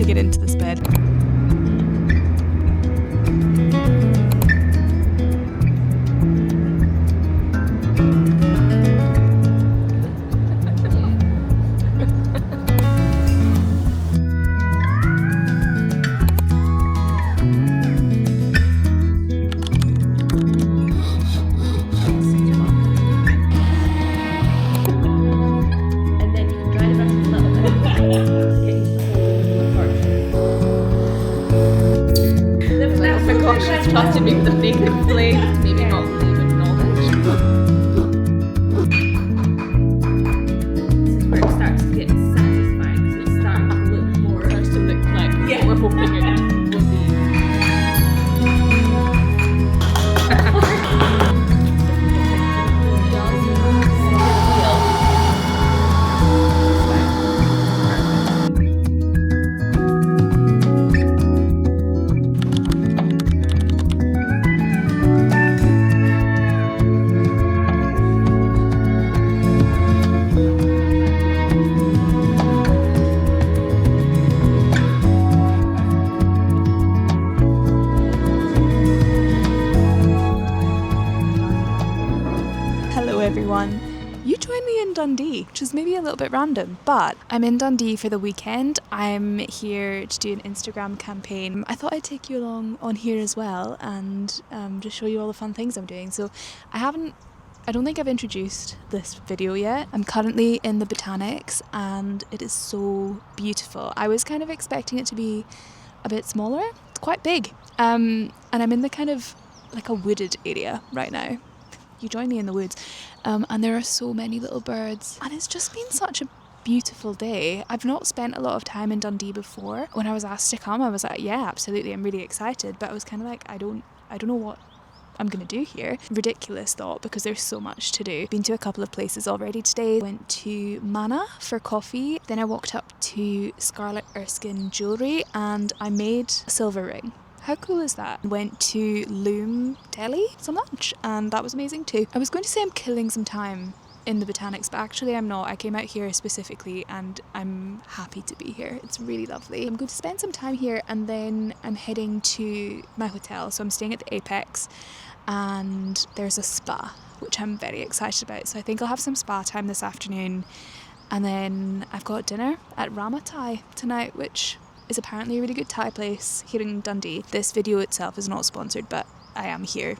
to get into this bed. She's trusted me with a naked flame, maybe not leaving knowledge. This is where it starts to get satisfying, because it's starting to look more. It starts to look like what we're hoping it will be. Everyone, you joined me in Dundee, which is maybe a little bit random, but I'm in Dundee for the weekend. I'm here to do an Instagram campaign. I thought I'd take you along on here as well and just show you all the fun things I'm doing. So I don't think I've introduced this video yet. I'm currently in the Botanics and it is so beautiful. I was kind of expecting it to be a bit smaller. It's quite big. And I'm in the kind of like a wooded area right now. You join me in the woods, and there are so many little birds, and it's just been such a beautiful day. I've not spent a lot of time in Dundee before. When I was asked to come, I was like, yeah, absolutely, I'm really excited, but I was kind of like, I don't know what I'm gonna do here. Ridiculous thought, because there's so much to do. Been to a couple of places already today. Went to Mana for coffee, then I walked up to Scarlet Erskine Jewellery and I made a silver ring. How cool is that? Went to Loom Deli for lunch and that was amazing too. I was going to say I'm killing some time in the Botanics, but actually I'm not. I came out here specifically and I'm happy to be here. It's really lovely. I'm going to spend some time here and then I'm heading to my hotel. So I'm staying at the Apex and there's a spa, which I'm very excited about. So I think I'll have some spa time this afternoon and then I've got dinner at Rama Thai tonight, which is apparently a really good Thai place here in Dundee. This video itself is not sponsored, but I am here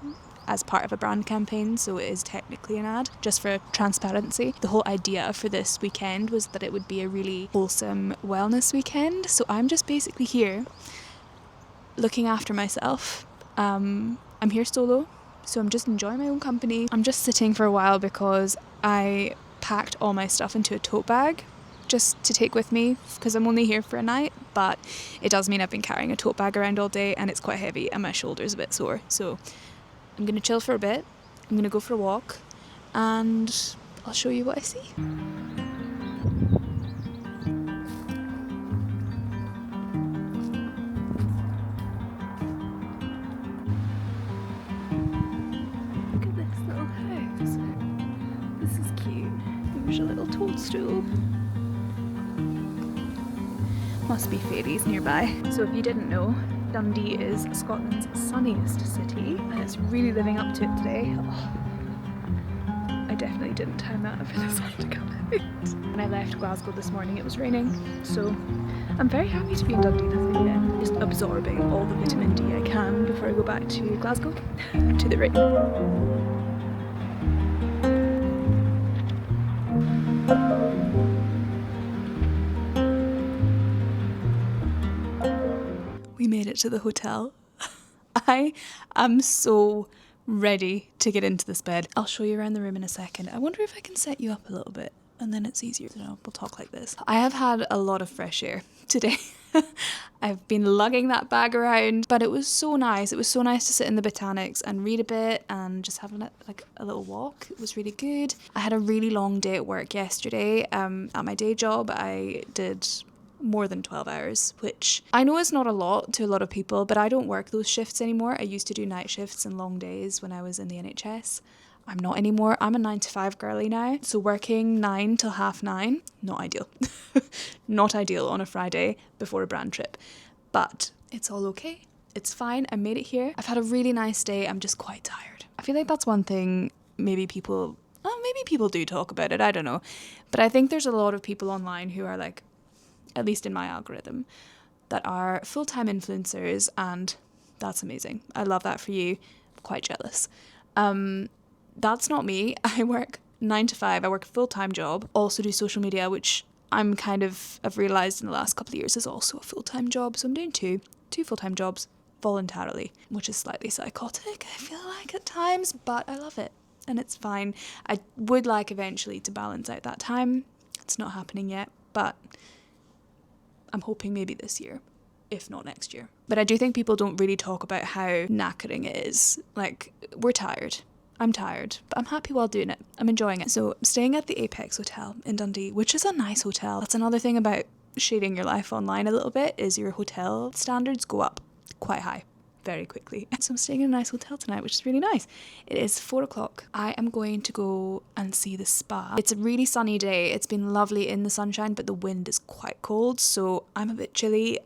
as part of a brand campaign, so it is technically an ad, just for transparency. The whole idea for this weekend was that it would be a really wholesome wellness weekend, so I'm just basically here looking after myself. I'm here solo, so I'm just enjoying my own company. I'm just sitting for a while because I packed all my stuff into a tote bag just to take with me because I'm only here for a night, but it does mean I've been carrying a tote bag around all day and it's quite heavy and my shoulder's a bit sore. So I'm going to chill for a bit, I'm going to go for a walk and I'll show you what I see. Look at this little house. This is cute. There's a little toadstool. Must be fairies nearby. So if you didn't know, Dundee is Scotland's sunniest city and it's really living up to it today. Oh, I definitely didn't time that for the sun to come out. When I left Glasgow this morning it was raining, so I'm very happy to be in Dundee this weekend. Just absorbing all the vitamin D I can before I go back to Glasgow to the rain. We made it to the hotel. I am so ready to get into this bed. I'll show you around the room in a second. I wonder if I can set you up a little bit and then it's easier. We'll talk like this. I have had a lot of fresh air today. I've been lugging that bag around, but it was so nice. It was so nice to sit in the Botanics and read a bit and just have a little walk. It was really good. I had a really long day at work yesterday. At my day job, I did more than 12 hours, which I know is not a lot to a lot of people, but I don't work those shifts anymore. I used to do night shifts and long days when I was in the NHS. I'm not anymore. I'm a 9 to 5 girly now. So working 9 till 9:30, not ideal. Not ideal on a Friday before a brand trip. But it's all okay. It's fine. I made it here. I've had a really nice day. I'm just quite tired. I feel like that's one thing maybe people do talk about it. I don't know. But I think there's a lot of people online who are like, at least in my algorithm, that are full-time influencers, and that's amazing. I love that for you. I'm quite jealous. That's not me. I work 9 to 5. I work a full-time job. Also do social media, which I've realised in the last couple of years is also a full-time job. So I'm doing two full-time jobs voluntarily, which is slightly psychotic, I feel like at times, but I love it and it's fine. I would like eventually to balance out that time. It's not happening yet, but I'm hoping maybe this year, if not next year. But I do think people don't really talk about how knackering it is. Like, we're tired. I'm tired, but I'm happy while doing it. I'm enjoying it. So I'm staying at the Apex Hotel in Dundee, which is a nice hotel. That's another thing about shading your life online a little bit, is your hotel standards go up quite high very quickly. So I'm staying in a nice hotel tonight, which is really nice. It is 4:00. I am going to go and see the spa. It's a really sunny day. It's been lovely in the sunshine, but the wind is quite cold, so I'm a bit chilly.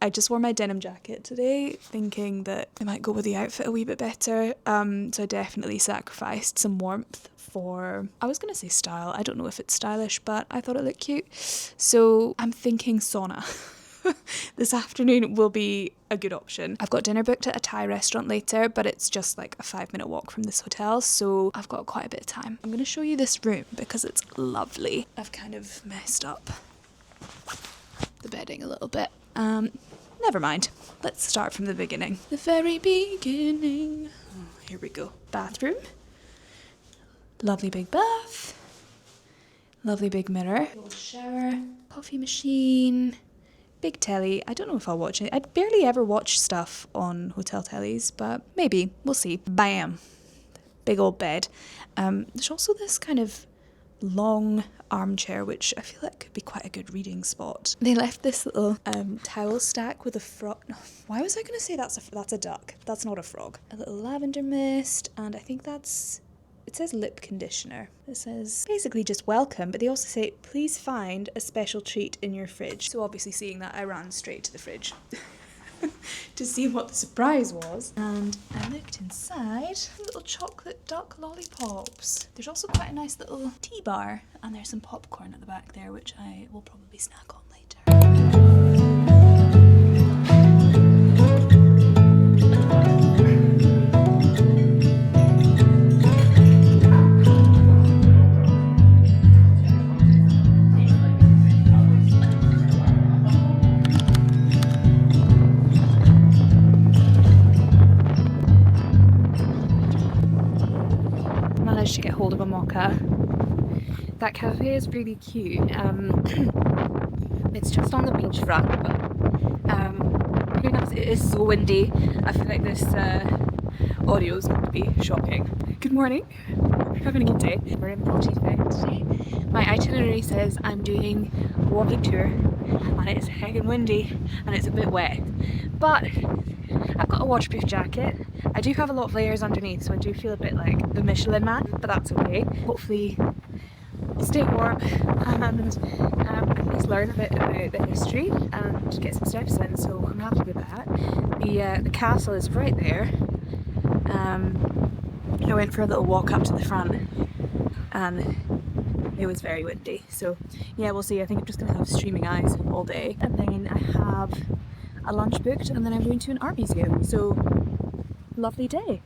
I just wore my denim jacket today, thinking that it might go with the outfit a wee bit better. So I definitely sacrificed some warmth for, I was going to say style. I don't know if it's stylish, but I thought it looked cute. So I'm thinking sauna. This afternoon will be a good option. I've got dinner booked at a Thai restaurant later, but it's just like a 5-minute walk from this hotel, so I've got quite a bit of time. I'm going to show you this room because it's lovely. I've kind of messed up the bedding a little bit. Never mind. Let's start from the beginning. The very beginning. Oh, here we go. Bathroom. Lovely big bath. Lovely big mirror. Old shower. Coffee machine. Big telly. I don't know if I'll watch it. I barely ever watch stuff on hotel tellies, but maybe. We'll see. Bam. Big old bed. There's also this kind of long armchair, which I feel like could be quite a good reading spot. They left this little towel stack with a frog. No, why was I going to say that's a duck? That's not a frog. A little lavender mist, and I think it says lip conditioner. It says basically just welcome, but they also say please find a special treat in your fridge. So obviously seeing that, I ran straight to the fridge to see what the surprise was, and I looked inside. Little chocolate duck lollipops. There's also quite a nice little tea bar, and there's some popcorn at the back there, which I will probably snack on later. To get hold of a mocha. That cafe is really cute. It's just on the beachfront, but really nice. It is so windy. I feel like this audio is going to be shocking. Good morning. We're having a good day. We're in Broughty today. My itinerary says I'm doing a walking tour, and it's heckin' windy and it's a bit wet, but I've got a waterproof jacket. I do have a lot of layers underneath, so I do feel a bit like the Michelin Man, but that's okay. Hopefully stay warm and at least learn a bit about the history and get some steps in, so I'm happy with that. The castle is right there. I went for a little walk up to the front and it was very windy, so yeah, we'll see. I think I'm just going to have streaming eyes all day, and then I have a lunch booked, and then I'm going to an art museum, so lovely day.